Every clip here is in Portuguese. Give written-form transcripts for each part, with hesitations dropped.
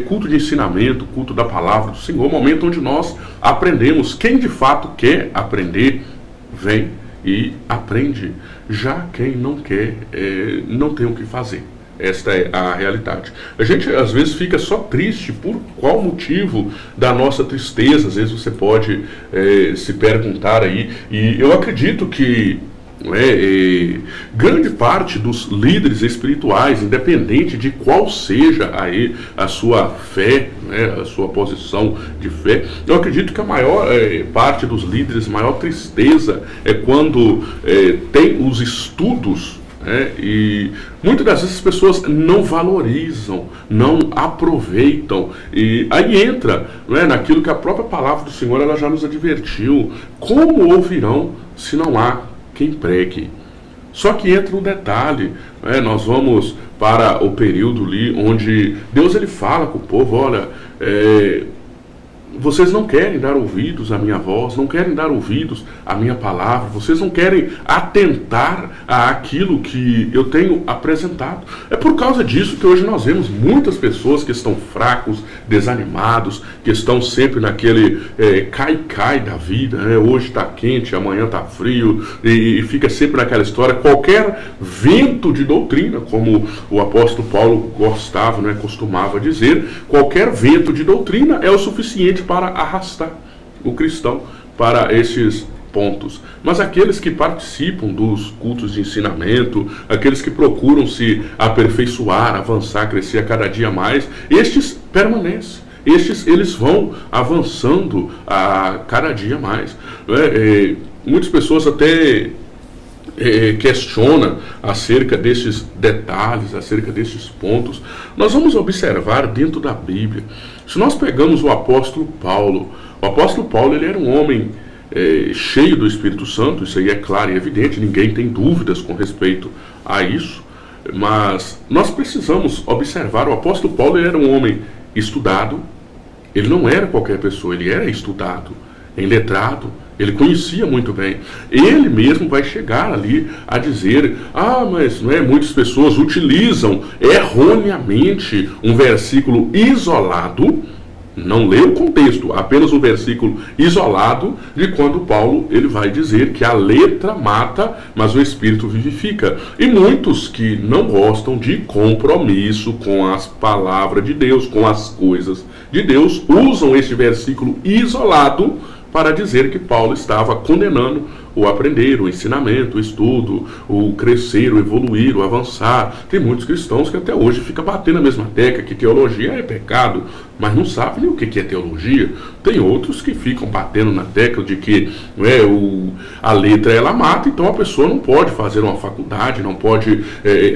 culto de ensinamento, culto da palavra do Senhor, momento onde nós aprendemos. Quem de fato quer aprender, vem e aprende. Já quem não quer, não tem o que fazer. Esta é a realidade. A gente às vezes fica só triste. Por qual motivo da nossa tristeza? Às vezes você pode se perguntar aí. E eu acredito que grande parte dos líderes espirituais, independente de qual seja aí a sua fé, a sua posição de fé, eu acredito que a maior parte dos líderes, a maior tristeza é quando tem os estudos, e muitas das vezes as pessoas não valorizam, não aproveitam, e aí entra naquilo que a própria palavra do Senhor ela já nos advertiu: como ouvirão se não há quem pregue? Só que entra um detalhe, nós vamos para o período ali onde Deus ele fala com o povo: olha, vocês não querem dar ouvidos à minha voz, não querem dar ouvidos à minha palavra, vocês não querem atentar àquilo que eu tenho apresentado. É por causa disso que hoje nós vemos muitas pessoas que estão fracos, desanimados, que estão sempre naquele cai-cai da vida, hoje está quente, amanhã está frio, e fica sempre naquela história. Qualquer vento de doutrina, como o apóstolo Paulo gostava, costumava dizer, qualquer vento de doutrina é o suficiente para arrastar o cristão para esses pontos. Mas aqueles que participam dos cultos de ensinamento, aqueles que procuram se aperfeiçoar, avançar, crescer a cada dia mais, estes permanecem. Estes, eles vão avançando a cada dia mais. Muitas pessoas até questiona acerca desses detalhes, acerca desses pontos. Nós vamos observar dentro da Bíblia. Se nós pegamos o apóstolo Paulo ele era um homem cheio do Espírito Santo, isso aí é claro e evidente, ninguém tem dúvidas com respeito a isso, mas nós precisamos observar. O apóstolo Paulo ele era um homem estudado, ele não era qualquer pessoa, ele era estudado, letrado. Ele conhecia muito bem. Ele mesmo vai chegar ali a dizer: mas muitas pessoas utilizam erroneamente um versículo isolado, não lê o contexto, apenas um versículo isolado de quando Paulo ele vai dizer que a letra mata, mas o Espírito vivifica. E muitos que não gostam de compromisso com as palavras de Deus, com as coisas de Deus, usam este versículo isolado para dizer que Paulo estava condenando o aprender, o ensinamento, o estudo, o crescer, o evoluir, o avançar. Tem muitos cristãos que até hoje ficam batendo na mesma tecla que teologia é pecado, mas não sabem nem o que é teologia. Tem outros que ficam batendo na tecla de que a letra ela mata, então a pessoa não pode fazer uma faculdade, não pode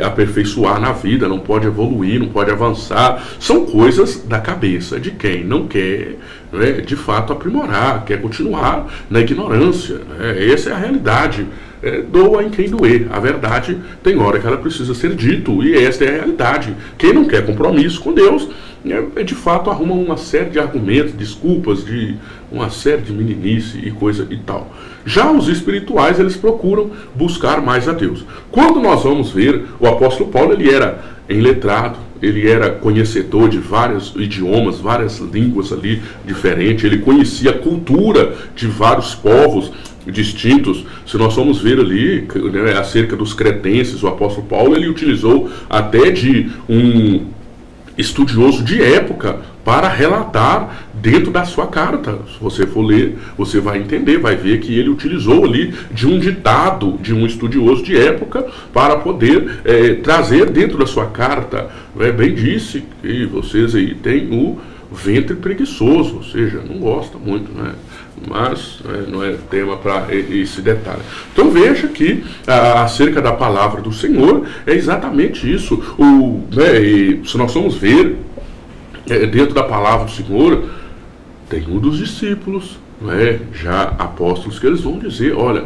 aperfeiçoar na vida, não pode evoluir, não pode avançar. São coisas da cabeça de quem não quer de fato aprimorar, quer continuar na ignorância. Essa é a realidade. Doa em quem doer. A verdade tem hora que ela precisa ser dito, e esta é a realidade. Quem não quer compromisso com Deus, de fato arruma uma série de argumentos, desculpas, de uma série de meninice e coisa e tal. Já os espirituais, eles procuram buscar mais a Deus. Quando nós vamos ver, o apóstolo Paulo, ele era letrado, ele era conhecedor de vários idiomas, várias línguas ali diferentes, ele conhecia a cultura de vários povos distintos. Se nós formos ver ali acerca dos cretenses, o apóstolo Paulo ele utilizou até de um estudioso de época para relatar dentro da sua carta. Se você for ler, você vai entender, vai ver que ele utilizou ali de um ditado de um estudioso de época para poder trazer dentro da sua carta. Bem disse que vocês aí têm o ventre preguiçoso, ou seja, não gosta muito, mas não é tema para esse detalhe. Então veja que acerca da palavra do Senhor é exatamente isso. Se nós formos ver dentro da palavra do Senhor, tem um dos discípulos, já apóstolos, que eles vão dizer: olha,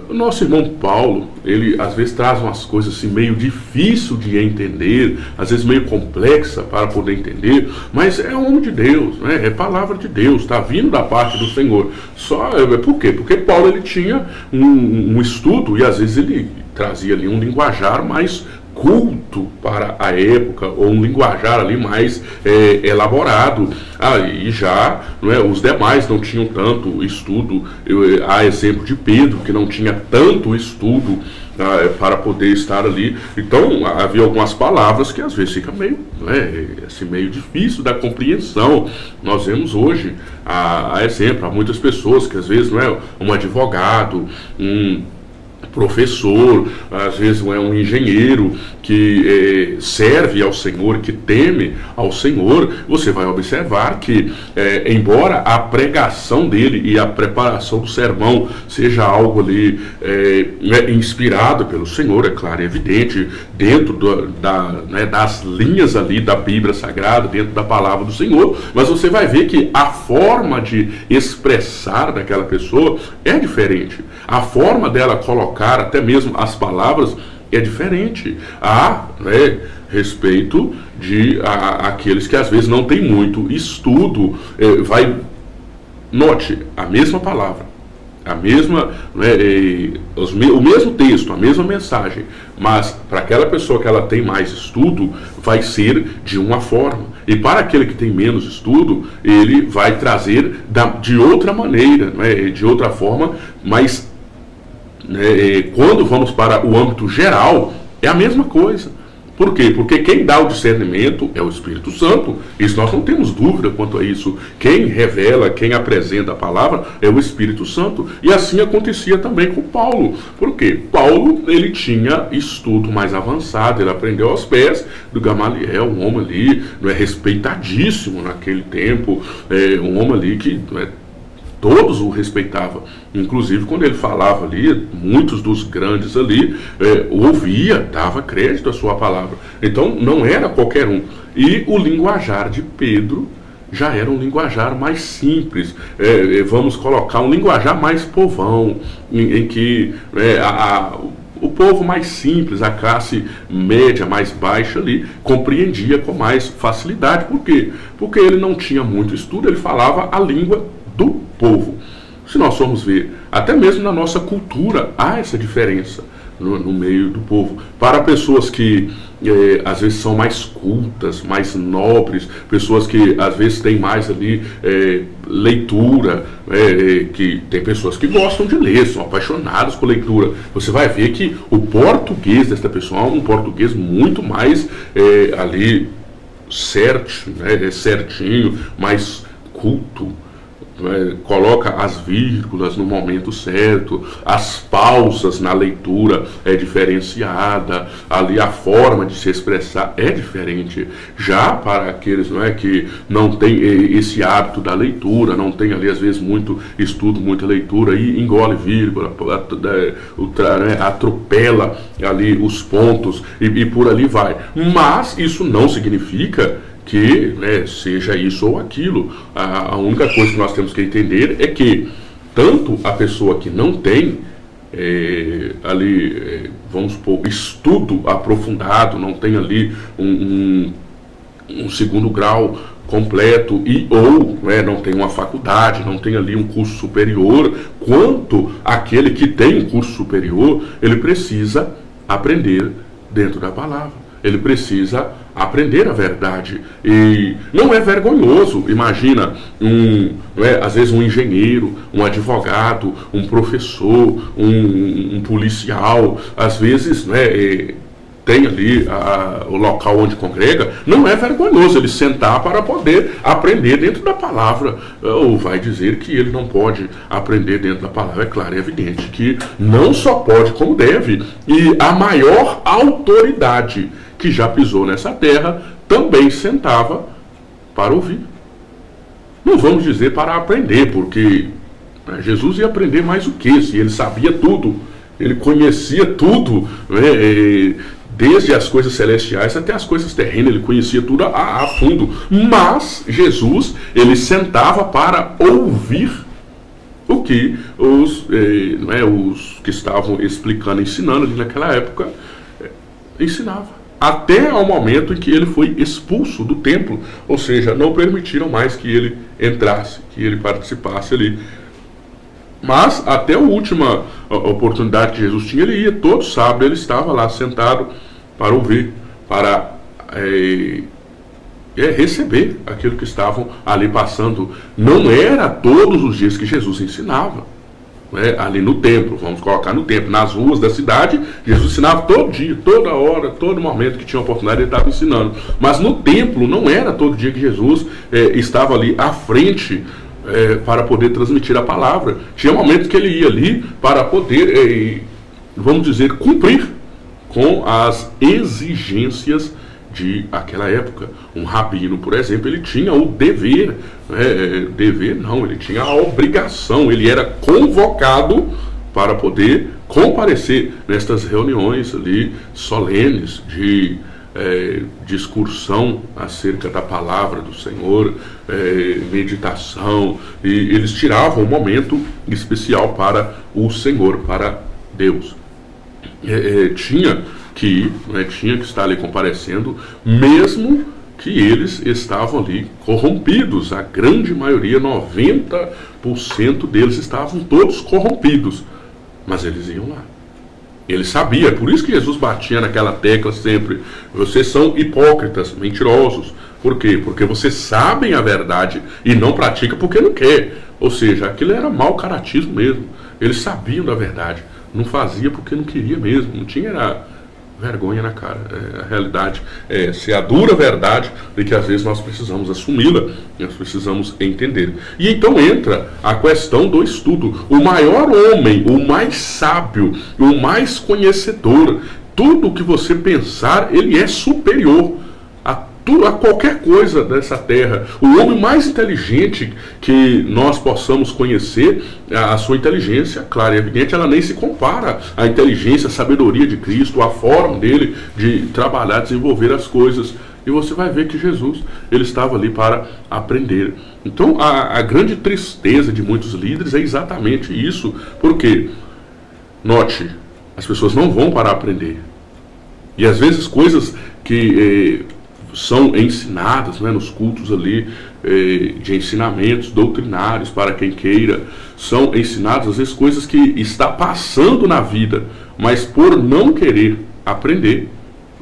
o nosso irmão Paulo, ele às vezes traz umas coisas assim meio difícil de entender, às vezes meio complexa para poder entender, mas é homem de Deus, é palavra de Deus, está vindo da parte do Senhor. Só por quê? Porque Paulo ele tinha um estudo, e às vezes ele trazia ali um linguajar mais culto para a época, ou um linguajar ali mais elaborado. Aí já, não é, os demais não tinham tanto estudo. Há exemplo de Pedro, que não tinha tanto estudo para poder estar ali. Então havia algumas palavras que às vezes fica meio, assim, meio difícil da compreensão. Nós vemos hoje, a exemplo, há muitas pessoas que às vezes, não é, um advogado, um professor, às vezes é um engenheiro que serve ao Senhor, que teme ao Senhor. Você vai observar que, embora a pregação dele e a preparação do sermão seja algo ali inspirado pelo Senhor, é claro, é evidente, dentro das linhas ali da Bíblia Sagrada, dentro da palavra do Senhor, mas você vai ver que a forma de expressar daquela pessoa é diferente. A forma dela colocar até mesmo as palavras é diferente. Há, respeito de aqueles que às vezes não têm muito estudo, note, a mesma palavra, a mesma, o mesmo texto, a mesma mensagem, mas para aquela pessoa que ela tem mais estudo, vai ser de uma forma, e para aquele que tem menos estudo, ele vai trazer de outra maneira, de outra forma, mas quando vamos para o âmbito geral, é a mesma coisa. Por quê? Porque quem dá o discernimento é o Espírito Santo. Isso nós não temos dúvida quanto a isso. Quem revela, quem apresenta a palavra é o Espírito Santo. E assim acontecia também com Paulo. Por quê? Paulo, ele tinha estudo mais avançado, ele aprendeu aos pés do Gamaliel, um homem ali, respeitadíssimo naquele tempo, um homem ali que todos o respeitavam. Inclusive, quando ele falava ali, muitos dos grandes ali ouvia, dava crédito à sua palavra. Então, não era qualquer um. E o linguajar de Pedro já era um linguajar mais simples. Vamos colocar um linguajar mais povão, em que o povo mais simples, a classe média, mais baixa ali, compreendia com mais facilidade. Por quê? Porque ele não tinha muito estudo, ele falava a língua do povo. Se nós formos ver, até mesmo na nossa cultura, há essa diferença no meio do povo. Para pessoas que às vezes são mais cultas, mais nobres, pessoas que às vezes têm mais ali leitura, que tem pessoas que gostam de ler, são apaixonadas por leitura. Você vai ver que o português desta pessoa é um português muito mais ali certinho, mais culto. Coloca as vírgulas no momento certo, as pausas na leitura é diferenciada, ali a forma de se expressar é diferente. Já para aqueles que não têm esse hábito da leitura, não tem ali às vezes muito estudo, muita leitura, e engole vírgula, atropela ali os pontos e por ali vai. Mas isso não significa que seja isso ou aquilo. A única coisa que nós temos que entender é que tanto a pessoa que não tem vamos supor, estudo aprofundado, não tem ali um segundo grau completo ou não tem uma faculdade, não tem ali um curso superior, quanto aquele que tem um curso superior, ele precisa aprender dentro da palavra. Ele precisa aprender a verdade. E não é vergonhoso. Imagina, às vezes um engenheiro, um advogado, um professor, um policial, às vezes tem ali o local onde congrega, não é vergonhoso ele sentar para poder aprender dentro da palavra. Ou vai dizer que ele não pode aprender dentro da palavra. É claro, é evidente que não só pode, como deve. E a maior autoridade que já pisou nessa terra também sentava para ouvir. Não vamos dizer para aprender, porque Jesus ia aprender mais o que? Se ele sabia tudo, ele conhecia tudo, desde as coisas celestiais até as coisas terrenas, ele conhecia tudo a fundo. Mas Jesus, ele sentava para ouvir o que os que estavam explicando, ensinando ali naquela época, ensinava. Até ao momento em que ele foi expulso do templo, ou seja, não permitiram mais que ele entrasse, que ele participasse ali. Mas até a última oportunidade que Jesus tinha, ele ia todo sábado, ele estava lá sentado para ouvir, para receber aquilo que estavam ali passando. Não era todos os dias que Jesus ensinava, né? Ali no templo, vamos colocar no templo, nas ruas da cidade, Jesus ensinava todo dia, toda hora, todo momento que tinha oportunidade ele estava ensinando. Mas no templo não era todo dia que Jesus estava ali à frente para poder transmitir a palavra. Tinha momentos que ele ia ali para poder, vamos dizer, cumprir com as exigências de aquela época. Um rabino, por exemplo, ele tinha o dever, ele tinha a obrigação, ele era convocado para poder comparecer nestas reuniões ali solenes de discussão acerca da palavra do Senhor, meditação, e eles tiravam um momento especial para o Senhor, para Deus. Tinha que estar ali comparecendo, mesmo que eles estavam ali corrompidos. A grande maioria, 90% deles estavam todos corrompidos, mas eles iam lá. Ele sabia, é por isso que Jesus batia naquela tecla sempre: vocês são hipócritas, mentirosos. Por quê? Porque vocês sabem a verdade e não praticam porque não quer. Ou seja, aquilo era mau caratismo mesmo. Eles sabiam da verdade, não fazia porque não queria mesmo, não tinha vergonha na cara. A realidade é essa, é a dura verdade de que às vezes nós precisamos assumi-la, nós precisamos entender. E então entra a questão do estudo. O maior homem, o mais sábio, o mais conhecedor, tudo que você pensar, ele é superior a qualquer coisa dessa terra. O homem mais inteligente que nós possamos conhecer, a sua inteligência, claro e evidente, ela nem se compara à inteligência, à sabedoria de Cristo, à forma dele de trabalhar, desenvolver as coisas. E você vai ver que Jesus, ele estava ali para aprender. Então, a grande tristeza de muitos líderes é exatamente isso. Porque, note, as pessoas não vão para aprender. E às vezes coisas que são ensinadas, né, nos cultos ali de ensinamentos doutrinários para quem queira, são ensinadas às vezes coisas que está passando na vida, mas por não querer aprender,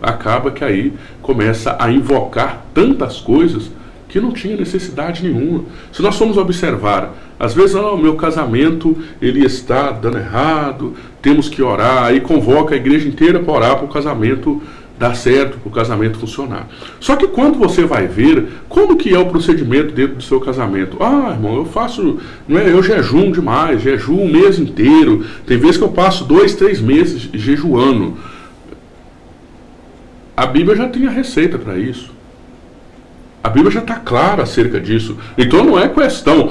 acaba que aí começa a invocar tantas coisas que não tinha necessidade nenhuma. Se nós formos observar, às vezes, o meu casamento ele está dando errado, temos que orar, aí convoca a igreja inteira para orar para o casamento dar certo, para o casamento funcionar. Só que quando você vai ver como que é o procedimento dentro do seu casamento, irmão, eu faço, eu jejuo demais, jejuo um mês inteiro, tem vezes que eu passo 2, 3 meses jejuando. A Bíblia já tem a receita para isso. A Bíblia já está clara acerca disso. Então não é questão,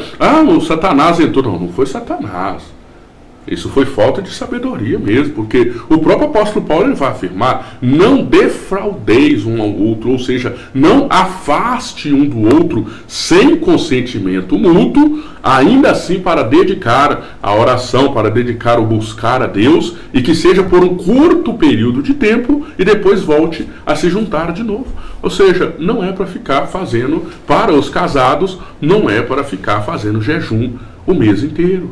o Satanás entrou. Não foi Satanás. Isso foi falta de sabedoria mesmo, porque o próprio apóstolo Paulo ele vai afirmar: não defraudeis um ao outro, ou seja, não afaste um do outro sem consentimento mútuo, ainda assim para dedicar a oração, para dedicar o buscar a Deus, e que seja por um curto período de tempo e depois volte a se juntar de novo. Ou seja, não é para ficar fazendo, para os casados, não é para ficar fazendo jejum o mês inteiro,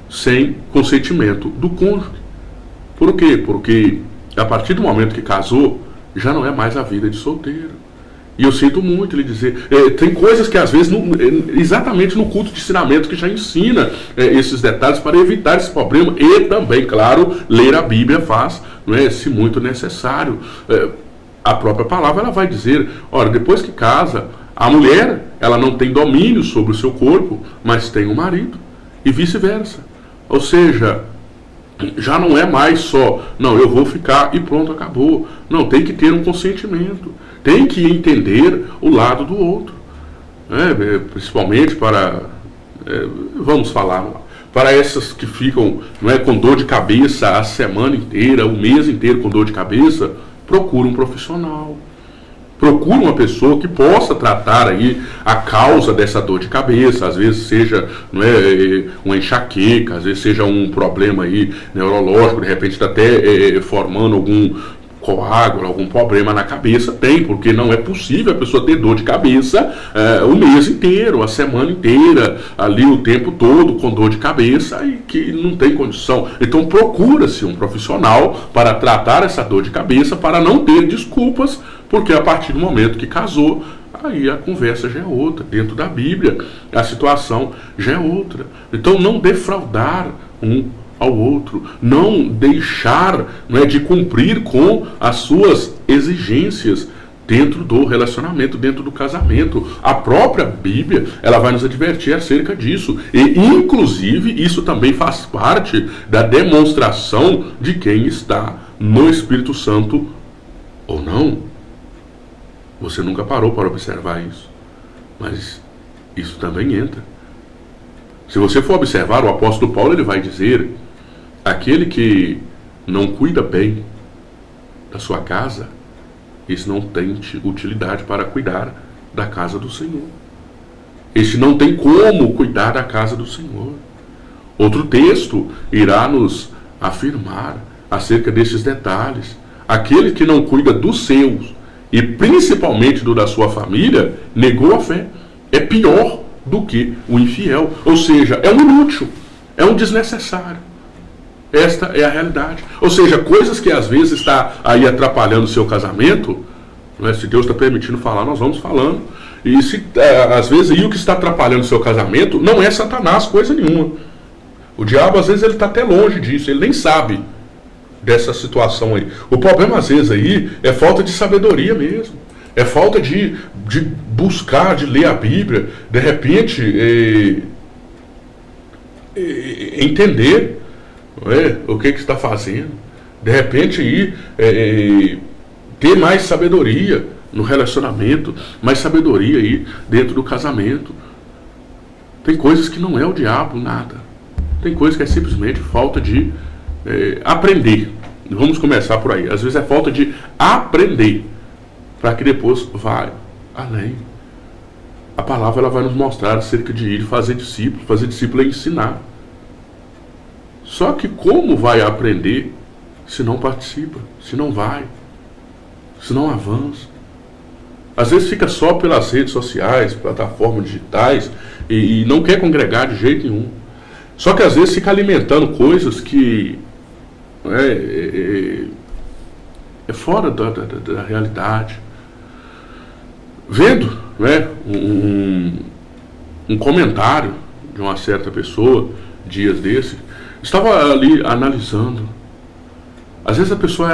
sem consentimento do cônjuge. Por quê? Porque a partir do momento que casou, já não é mais a vida de solteiro. E eu sinto muito lhe dizer, tem coisas que às vezes, exatamente no culto de ensinamento, que já ensina esses detalhes para evitar esse problema. E também, claro, ler a Bíblia faz, se muito necessário. A própria palavra ela vai dizer, olha, depois que casa, a mulher ela não tem domínio sobre o seu corpo, mas tem o marido, e vice-versa. Ou seja, já não é mais só, não, eu vou ficar e pronto, acabou. Não, tem que ter um consentimento, tem que entender o lado do outro, principalmente para, vamos falar, para essas que ficam com dor de cabeça a semana inteira, o mês inteiro com dor de cabeça, procura um profissional. Procura uma pessoa que possa tratar aí a causa dessa dor de cabeça. Às vezes seja uma enxaqueca, às vezes seja um problema aí neurológico, de repente está até formando algum coágulo, algum problema na cabeça, tem, porque não é possível a pessoa ter dor de cabeça o mês inteiro, a semana inteira, ali o tempo todo com dor de cabeça e que não tem condição. Então procura-se um profissional para tratar essa dor de cabeça, para não ter desculpas, porque a partir do momento que casou, aí a conversa já é outra. Dentro da Bíblia, a situação já é outra. Então não defraudar um ao outro, não deixar, não é, de cumprir com as suas exigências dentro do relacionamento, dentro do casamento. A própria Bíblia, ela vai nos advertir acerca disso. E, inclusive, isso também faz parte da demonstração de quem está no Espírito Santo ou não. Você nunca parou para observar isso. Mas isso também entra. Se você for observar, o apóstolo Paulo, ele vai dizer: aquele que não cuida bem da sua casa, esse não tem utilidade para cuidar da casa do Senhor. Esse não tem como cuidar da casa do Senhor. Outro texto irá nos afirmar acerca desses detalhes. Aquele que não cuida dos seus, e principalmente do da sua família, negou a fé. É pior do que o infiel. Ou seja, é um inútil, é um desnecessário. Esta é a realidade. Ou seja, coisas que às vezes está aí atrapalhando o seu casamento, não é? Se Deus está permitindo falar, nós vamos falando. E se às vezes aí o que está atrapalhando o seu casamento não é Satanás, coisa nenhuma. O diabo às vezes ele está até longe disso, ele nem sabe dessa situação aí. O problema às vezes aí é falta de sabedoria mesmo. É falta de buscar, de ler a Bíblia, de repente entender, não é, o que está fazendo. De repente aí ter mais sabedoria no relacionamento, mais sabedoria aí dentro do casamento. Tem coisas que não é o diabo, nada. Tem coisas que é simplesmente falta de aprender. Vamos começar por aí. Às vezes é falta de aprender, para que depois vai além. A palavra ela vai nos mostrar acerca de ir fazer discípulo. Fazer discípulo é ensinar. Só que como vai aprender se não participa, se não vai, se não avança? Às vezes fica só pelas redes sociais, plataformas digitais, e não quer congregar de jeito nenhum. Só que às vezes fica alimentando coisas que é fora da realidade. Vendo, né, um comentário de uma certa pessoa, dias desses, estava ali analisando. Às vezes a pessoa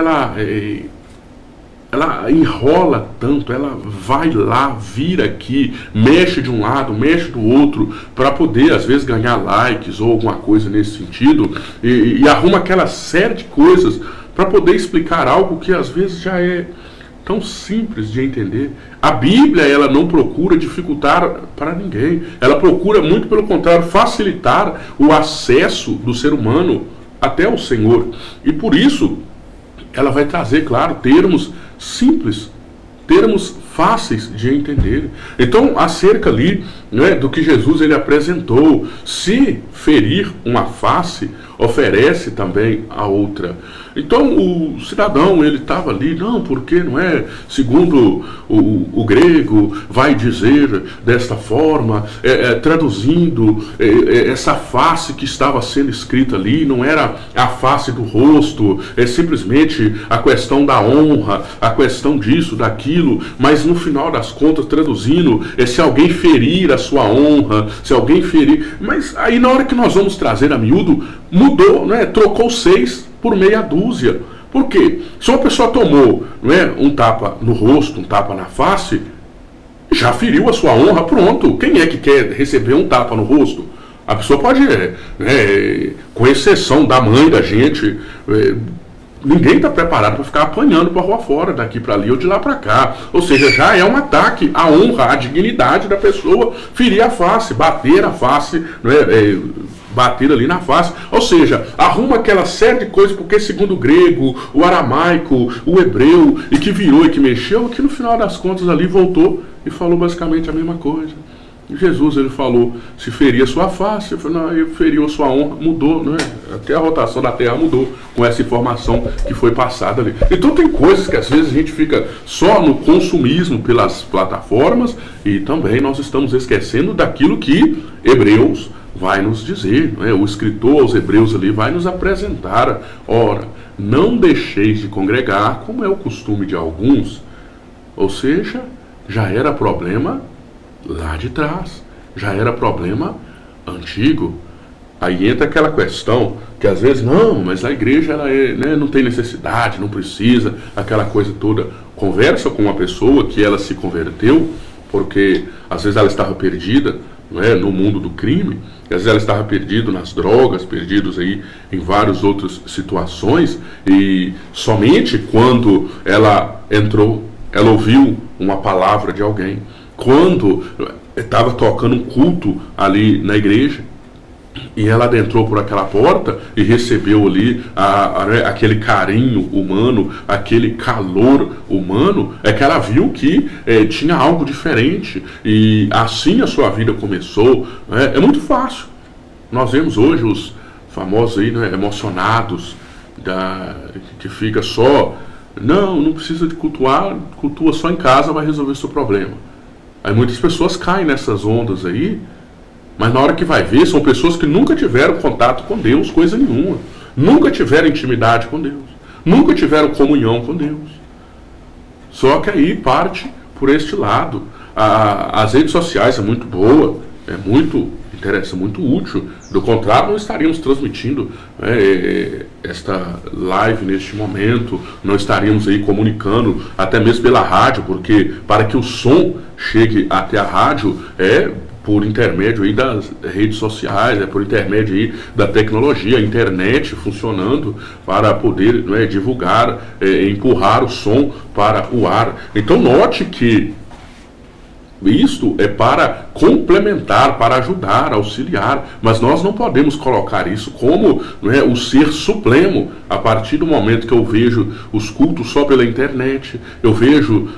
ela enrola tanto, ela vai lá, vira aqui, mexe de um lado, mexe do outro, para poder às vezes ganhar likes ou alguma coisa nesse sentido, e arruma aquela série de coisas para poder explicar algo que às vezes já é tão simples de entender. A Bíblia, ela não procura dificultar para ninguém. Ela procura, muito pelo contrário, facilitar o acesso do ser humano até o Senhor. E por isso, ela vai trazer, claro, termos simples, termos fáceis de entender. Então, acerca ali, né, do que Jesus ele apresentou, se ferir uma face, oferece também a outra. Então o cidadão ele estava ali, não, porque não é, segundo o grego vai dizer desta forma, traduzindo essa face que estava sendo escrita ali, não era a face do rosto, é simplesmente a questão da honra, a questão disso, daquilo, mas no final das contas, traduzindo, se alguém ferir a sua honra, se alguém ferir, mas aí na hora que nós vamos trazer a miúdo, mudou, né? Trocou 6 por meia dúzia. Por quê? Se uma pessoa tomou, não é, um tapa no rosto, um tapa na face, já feriu a sua honra, pronto. Quem é que quer receber um tapa no rosto? A pessoa pode, com exceção da mãe da gente, ninguém está preparado para ficar apanhando para rua fora, daqui para ali ou de lá para cá. Ou seja, já é um ataque à honra, à dignidade da pessoa, ferir a face, bater a face, não é, bater ali na face, ou seja, arruma aquela série de coisas, porque segundo o grego, o aramaico, o hebreu, e que virou e que mexeu, que no final das contas ali voltou e falou basicamente a mesma coisa. Jesus, ele falou, se ferir a sua face, eu falei, não, ele feriu a sua honra, mudou, né? Até a rotação da Terra mudou com essa informação que foi passada ali. Então tem coisas que às vezes a gente fica só no consumismo pelas plataformas e também nós estamos esquecendo daquilo que Hebreus vai nos dizer, né? O escritor aos Hebreus ali vai nos apresentar, ora, não deixeis de congregar, como é o costume de alguns, ou seja, já era problema lá de trás, já era problema antigo. Aí entra aquela questão que às vezes, não, mas a igreja ela né, não tem necessidade, não precisa, aquela coisa toda. Conversa com uma pessoa que ela se converteu, porque às vezes ela estava perdida, não é, no mundo do crime, às vezes ela estava perdida nas drogas, perdidos aí em várias outras situações, e somente quando ela entrou, ela ouviu uma palavra de alguém, quando estava tocando um culto ali na igreja, e ela adentrou por aquela porta e recebeu ali aquele carinho humano, aquele calor humano, é que ela viu que tinha algo diferente, e assim a sua vida começou. É muito fácil. Nós vemos hoje os famosos aí, né, emocionados, que fica só, não precisa de cultuar, cultua só em casa, vai resolver seu problema. Aí muitas pessoas caem nessas ondas aí, mas na hora que vai ver, são pessoas que nunca tiveram contato com Deus, coisa nenhuma. Nunca tiveram intimidade com Deus. Nunca tiveram comunhão com Deus. Só que aí parte por este lado. As redes sociais é muito boa, é muito interessante, muito útil. Do contrário, não estaríamos transmitindo esta live neste momento, não estaríamos aí comunicando, até mesmo pela rádio, porque para que o som chegue até a rádio por intermédio aí das redes sociais, por intermédio aí da tecnologia, a internet funcionando para poder divulgar, empurrar o som para o ar. Então note que isto é para complementar, para ajudar, auxiliar, mas nós não podemos colocar isso como o ser supremo. A partir do momento que eu vejo os cultos só pela internet, eu vejo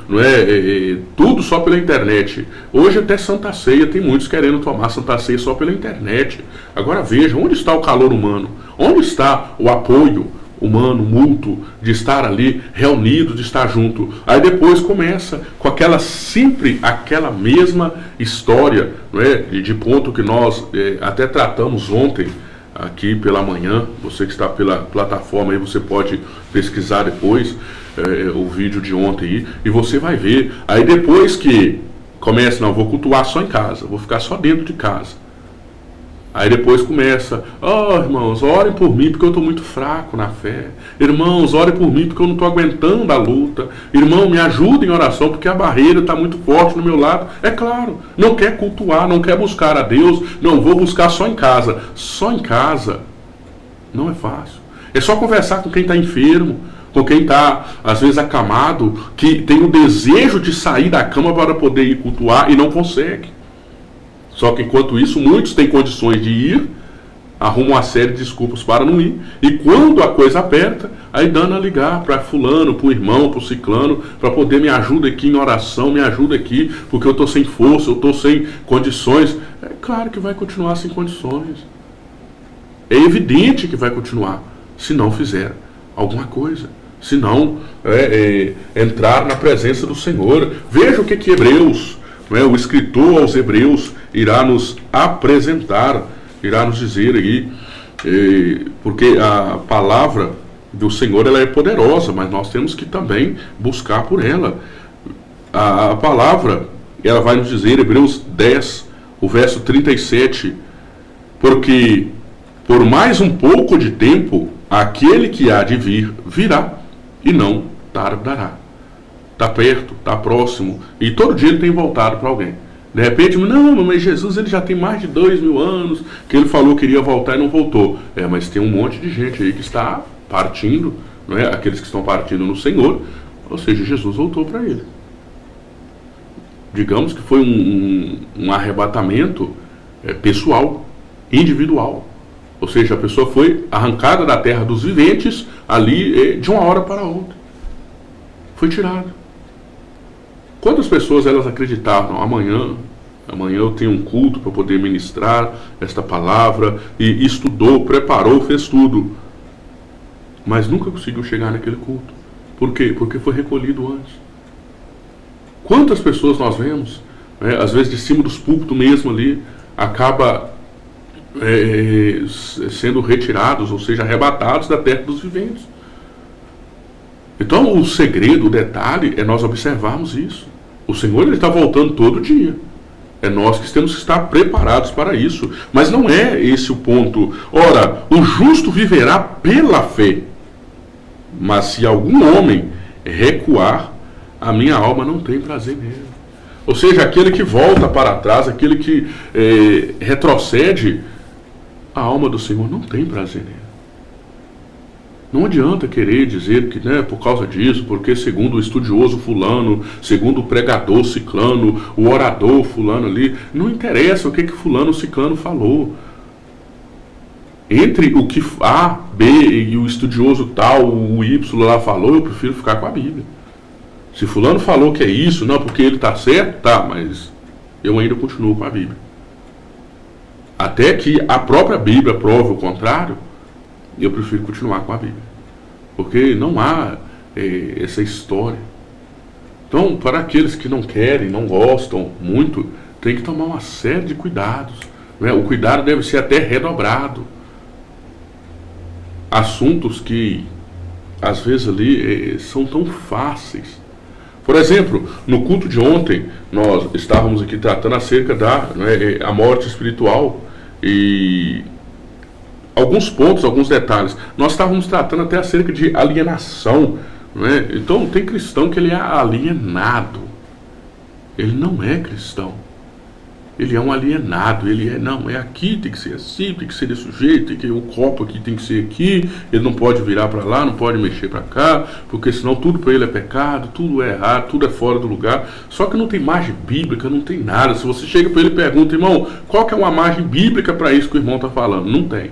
tudo só pela internet. Hoje até Santa Ceia, tem muitos querendo tomar Santa Ceia só pela internet. Agora veja, onde está o calor humano? Onde está o apoio humano, mútuo, de estar ali reunido, de estar junto? Aí depois começa com sempre aquela mesma história, de ponto que nós até tratamos ontem aqui pela manhã. Você que está pela plataforma aí, você pode pesquisar depois o vídeo de ontem aí, e você vai ver. Aí depois que começa, não, vou cultuar só em casa, vou ficar só dentro de casa. Aí depois começa, irmãos, orem por mim porque eu estou muito fraco na fé. Irmãos, orem por mim porque eu não estou aguentando a luta. Irmão, me ajuda em oração porque a barreira está muito forte no meu lado. É claro, não quer cultuar, não quer buscar a Deus, não, vou buscar só em casa. Só em casa não é fácil. É só conversar com quem está enfermo, com quem está, às vezes, acamado, que tem o desejo de sair da cama para poder ir cultuar e não consegue. Só que enquanto isso, muitos têm condições de ir, arrumam uma série de desculpas para não ir, e quando a coisa aperta, aí dando a ligar para fulano, para o irmão, para o ciclano, para poder me ajuda aqui em oração, me ajuda aqui, porque eu estou sem força, eu estou sem condições. É claro que vai continuar sem condições. É evidente que vai continuar, se não fizer alguma coisa. Se não entrar na presença do Senhor. Veja o que Hebreus, o escritor aos Hebreus, irá nos apresentar, irá nos dizer aí, porque a palavra do Senhor ela é poderosa, mas nós temos que também buscar por ela. A palavra, ela vai nos dizer, Hebreus 10, o verso 37, porque por mais um pouco de tempo, aquele que há de vir, virá, e não tardará. Está perto, está próximo, e todo dia ele tem voltado para alguém. De repente, não, mas Jesus ele já tem mais de 2000 anos, que ele falou que iria voltar e não voltou. Mas tem um monte de gente aí que está partindo, aqueles que estão partindo no Senhor, ou seja, Jesus voltou para ele. Digamos que foi um arrebatamento pessoal, individual. Ou seja, a pessoa foi arrancada da terra dos viventes ali de uma hora para outra. Foi tirada. Quantas pessoas elas acreditavam? Amanhã Amanhã eu tenho um culto para poder ministrar esta palavra, e estudou, preparou, fez tudo. Mas nunca conseguiu chegar naquele culto. Por quê? Porque foi recolhido antes. Quantas pessoas nós vemos, né, às vezes de cima dos púlpitos mesmo ali, acaba sendo retirados, ou seja, arrebatados da terra dos viventes. Então o segredo, o detalhe é nós observarmos isso. O Senhor, ele está voltando todo dia. É nós que temos que estar preparados para isso. Mas não é esse o ponto. Ora, o justo viverá pela fé. Mas se algum homem recuar, a minha alma não tem prazer nele. Ou seja, aquele que volta para trás, aquele que retrocede, a alma do Senhor não tem prazer nele. Não adianta querer dizer que, né, por causa disso, porque segundo o estudioso fulano, segundo o pregador ciclano, o orador fulano ali, não interessa o que fulano ciclano falou. Entre o que A, B e o estudioso tal, o Y lá falou, eu prefiro ficar com a Bíblia. Se fulano falou que é isso, não, porque ele está certo, tá, mas eu ainda continuo com a Bíblia. Até que a própria Bíblia prove o contrário, eu prefiro continuar com a Bíblia. Porque não há essa história. Então, para aqueles que não querem, não gostam muito, tem que tomar uma série de cuidados, né? O cuidado deve ser até redobrado. Assuntos que, às vezes ali, são tão fáceis. Por exemplo, no culto de ontem, nós estávamos aqui tratando acerca da a morte espiritual e alguns pontos, alguns detalhes. Nós estávamos tratando até acerca de alienação, né? Então, tem cristão que ele é alienado. Ele não é cristão. Ele é um alienado. Ele é aqui, tem que ser assim, tem que ser desse jeito, tem que, o copo aqui tem que ser aqui, ele não pode virar para lá, não pode mexer para cá, porque senão tudo para ele é pecado, tudo é errado, tudo é fora do lugar. Só que não tem margem bíblica, não tem nada. Se você chega para ele e pergunta, irmão, qual que é uma margem bíblica para isso que o irmão está falando? Não tem.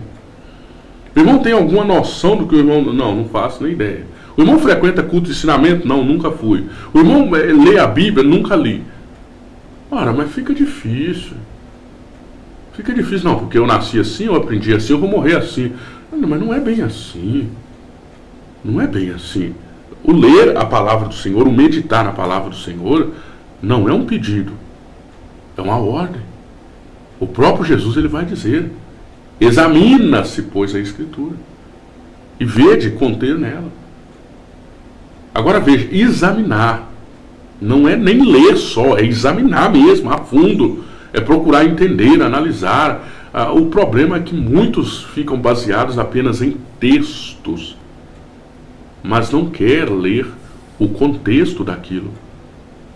O irmão tem alguma noção do que o irmão... Não faço nem ideia. O irmão frequenta culto de ensinamento? Não, nunca fui. O irmão lê a Bíblia? Nunca li. Ora, mas fica difícil. Fica difícil, não, porque eu nasci assim, eu aprendi assim, eu vou morrer assim. Mas não é bem assim. Não é bem assim. O ler a palavra do Senhor, o meditar na palavra do Senhor, não é um pedido. É uma ordem. O próprio Jesus, ele vai dizer: examina-se, pois, a Escritura, e vede conter nela. Agora veja, examinar não é nem ler só, é examinar mesmo, a fundo, é procurar entender, analisar. O problema é que muitos ficam baseados apenas em textos, mas não quer ler o contexto daquilo,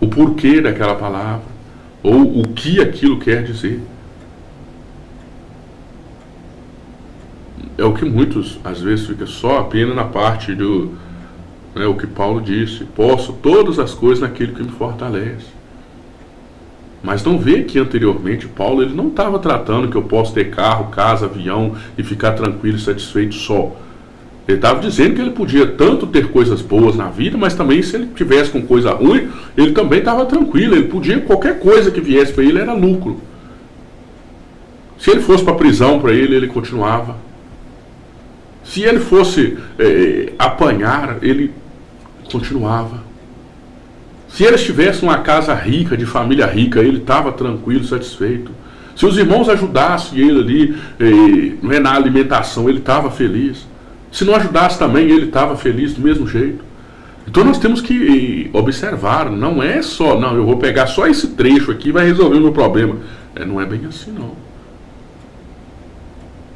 o porquê daquela palavra, ou o que aquilo quer dizer. É o que muitos, às vezes, fica só apenas na parte do... o que Paulo disse: posso todas as coisas naquele que me fortalece. Mas não vê que anteriormente Paulo, ele não estava tratando que eu posso ter carro, casa, avião e ficar tranquilo e satisfeito só. Ele estava dizendo que ele podia tanto ter coisas boas na vida, mas também, se ele tivesse com coisa ruim, ele também estava tranquilo. Ele podia, qualquer coisa que viesse para ele era lucro. Se ele fosse para a prisão, para ele continuava. Se ele fosse apanhar, ele continuava. Se ele estivesse numa casa rica, de família rica, ele estava tranquilo, satisfeito. Se os irmãos ajudassem ele ali na alimentação, ele estava feliz. Se não ajudasse também, ele estava feliz do mesmo jeito. Então nós temos que observar, não é só, não, eu vou pegar só esse trecho aqui e vai resolver o meu problema. Não é bem assim, não.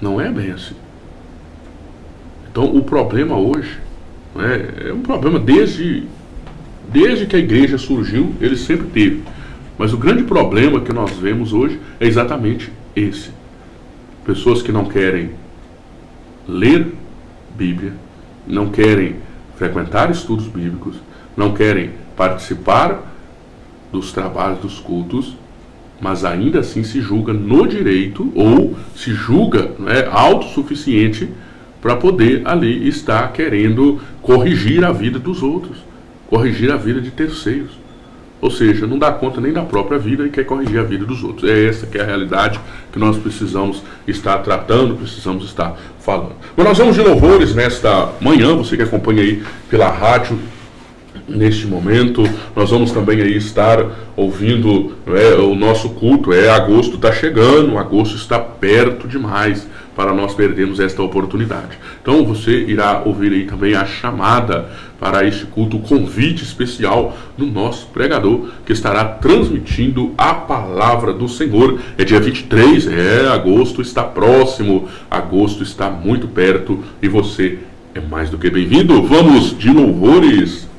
Não é bem assim. Então o problema hoje é um problema desde que a igreja surgiu, ele sempre teve. Mas o grande problema que nós vemos hoje é exatamente esse. Pessoas que não querem ler Bíblia, não querem frequentar estudos bíblicos, não querem participar dos trabalhos dos cultos, mas ainda assim se julga no direito, ou se julga autossuficiente para poder ali estar querendo corrigir a vida dos outros, corrigir a vida de terceiros. Ou seja, não dá conta nem da própria vida e quer corrigir a vida dos outros. É essa que é a realidade que nós precisamos estar tratando, precisamos estar falando. Mas nós vamos de louvores nesta manhã, você que acompanha aí pela rádio. Neste momento, nós vamos também aí estar ouvindo o nosso culto. Agosto está chegando, agosto está perto demais para nós perdermos esta oportunidade. Então você irá ouvir aí também a chamada para este culto, o convite especial do nosso pregador, que estará transmitindo a palavra do Senhor. É dia 23, agosto está próximo, agosto está muito perto e você é mais do que bem-vindo. Vamos de louvores.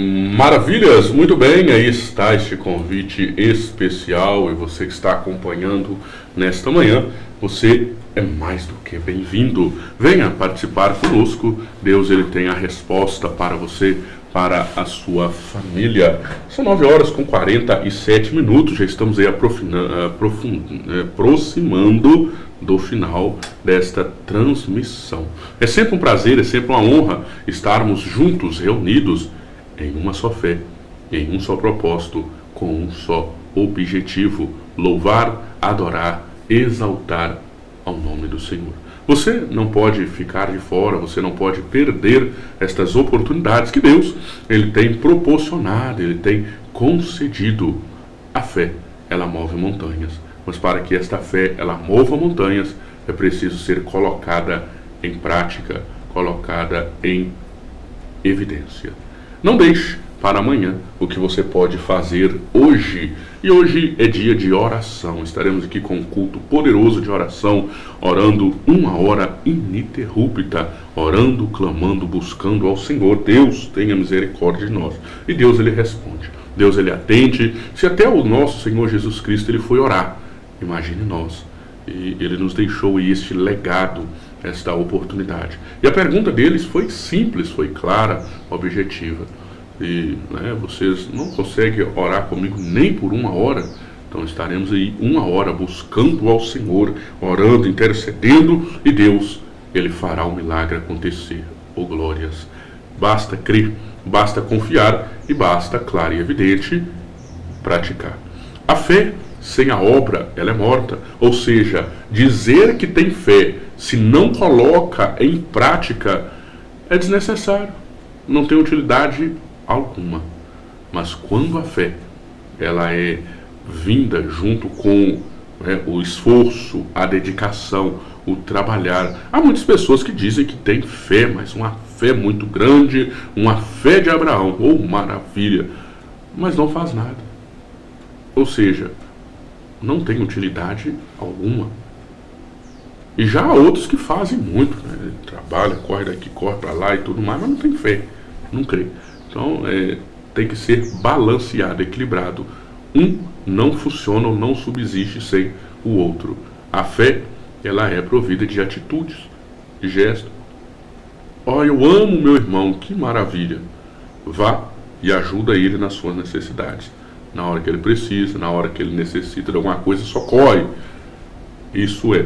Maravilhas, muito bem, aí está este convite especial e você que está acompanhando nesta manhã, você é mais do que bem-vindo. Venha participar conosco, Deus ele tem a resposta para você, para a sua família. São 9h47, já estamos aí aproximando do final desta transmissão. É sempre um prazer, é sempre uma honra estarmos juntos, reunidos em uma só fé, em um só propósito, com um só objetivo: louvar, adorar, exaltar ao nome do Senhor. Você não pode ficar de fora, você não pode perder estas oportunidades que Deus ele tem proporcionado, ele tem concedido. A fé, ela move montanhas, mas para que esta fé ela mova montanhas, é preciso ser colocada em prática, colocada em evidência. Não deixe para amanhã o que você pode fazer hoje. E hoje é dia de oração. Estaremos aqui com um culto poderoso de oração, orando 1 hora ininterrupta, orando, clamando, buscando ao Senhor. Deus tenha misericórdia de nós. E Deus ele responde. Deus ele atende. Se até o nosso Senhor Jesus Cristo ele foi orar, imagine nós. E ele nos deixou este legado, esta oportunidade. E a pergunta deles foi simples, foi clara, objetiva. E vocês não conseguem orar comigo nem por 1 hora, então estaremos aí 1 hora buscando ao Senhor, orando, intercedendo, e Deus, ele fará o milagre acontecer. Oh glórias! Basta crer, basta confiar e basta, claro e evidente, praticar. A fé sem a obra, ela é morta. Ou seja, dizer que tem fé, se não coloca em prática, é desnecessário. Não tem utilidade alguma. Mas quando a fé, ela é vinda junto com o esforço, a dedicação, o trabalhar. Há muitas pessoas que dizem que tem fé, mas uma fé muito grande, uma fé de Abraão, maravilha, mas não faz nada. Ou seja, não tem utilidade alguma. E já há outros que fazem muito, trabalha, corre daqui, corre para lá e tudo mais, mas não tem fé, não crê. Então tem que ser balanceado, equilibrado. Um não funciona ou não subsiste sem o outro. A fé, ela é provida de atitudes, de gestos. Eu amo meu irmão, que maravilha. Vá e ajuda ele nas suas necessidades. Na hora que ele precisa, na hora que ele necessita de alguma coisa, socorre. Isso é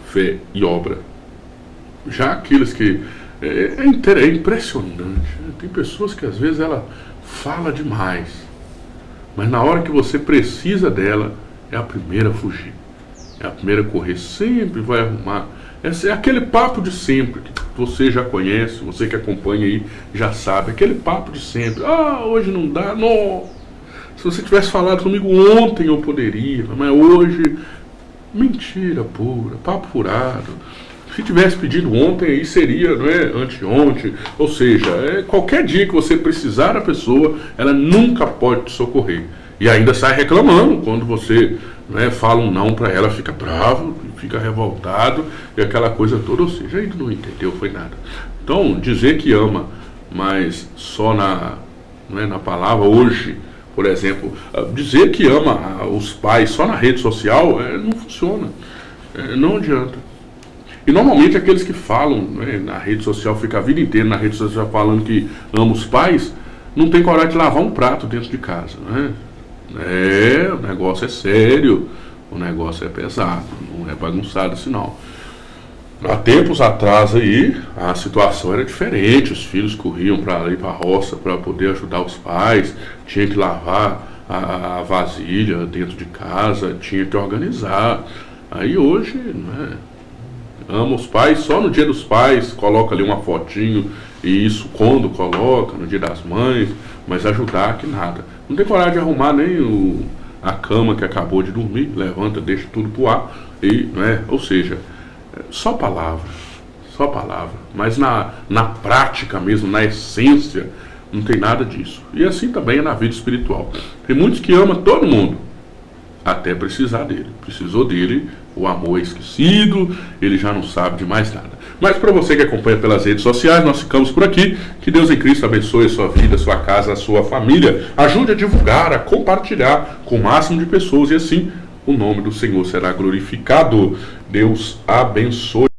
fé e obra. Já aqueles que... É impressionante. Tem pessoas que às vezes ela fala demais, mas na hora que você precisa dela, é a primeira a fugir. É a primeira a correr. Sempre vai arrumar. É aquele papo de sempre, que você já conhece, você que acompanha aí já sabe. Aquele papo de sempre. Hoje não dá, não. Se você tivesse falado comigo ontem eu poderia, mas hoje, mentira pura, papo furado. Se tivesse pedido ontem, aí seria, anteontem. Ou seja, qualquer dia que você precisar da pessoa, ela nunca pode te socorrer. E ainda sai reclamando quando você fala um não para ela, fica bravo, fica revoltado e aquela coisa toda. Ou seja, ainda não entendeu, foi nada. Então, dizer que ama, mas só na palavra hoje, por exemplo, dizer que ama os pais só na rede social, não funciona, não adianta. E normalmente aqueles que falam na rede social, fica a vida inteira na rede social falando que ama os pais, não tem coragem de lavar um prato dentro de casa. O negócio é sério, o negócio é pesado, não é bagunçado assim não. Há tempos atrás aí, a situação era diferente, os filhos corriam para ir para a roça para poder ajudar os pais, tinha que lavar a vasilha dentro de casa, tinha que organizar. Aí hoje, ama os pais, só no dia dos pais, coloca ali uma fotinho, e isso quando coloca, no dia das mães, mas ajudar que nada. Não tem coragem de arrumar nem a cama que acabou de dormir, levanta, deixa tudo pro ar, e, ou seja, só palavra, mas na prática mesmo, na essência, não tem nada disso. E assim também é na vida espiritual. Tem muitos que amam todo mundo, até precisar dele. Precisou dele, o amor é esquecido, ele já não sabe de mais nada. Mas para você que acompanha pelas redes sociais, nós ficamos por aqui. Que Deus em Cristo abençoe a sua vida, a sua casa, a sua família. Ajude a divulgar, a compartilhar com o máximo de pessoas e assim o nome do Senhor será glorificado. Deus abençoe.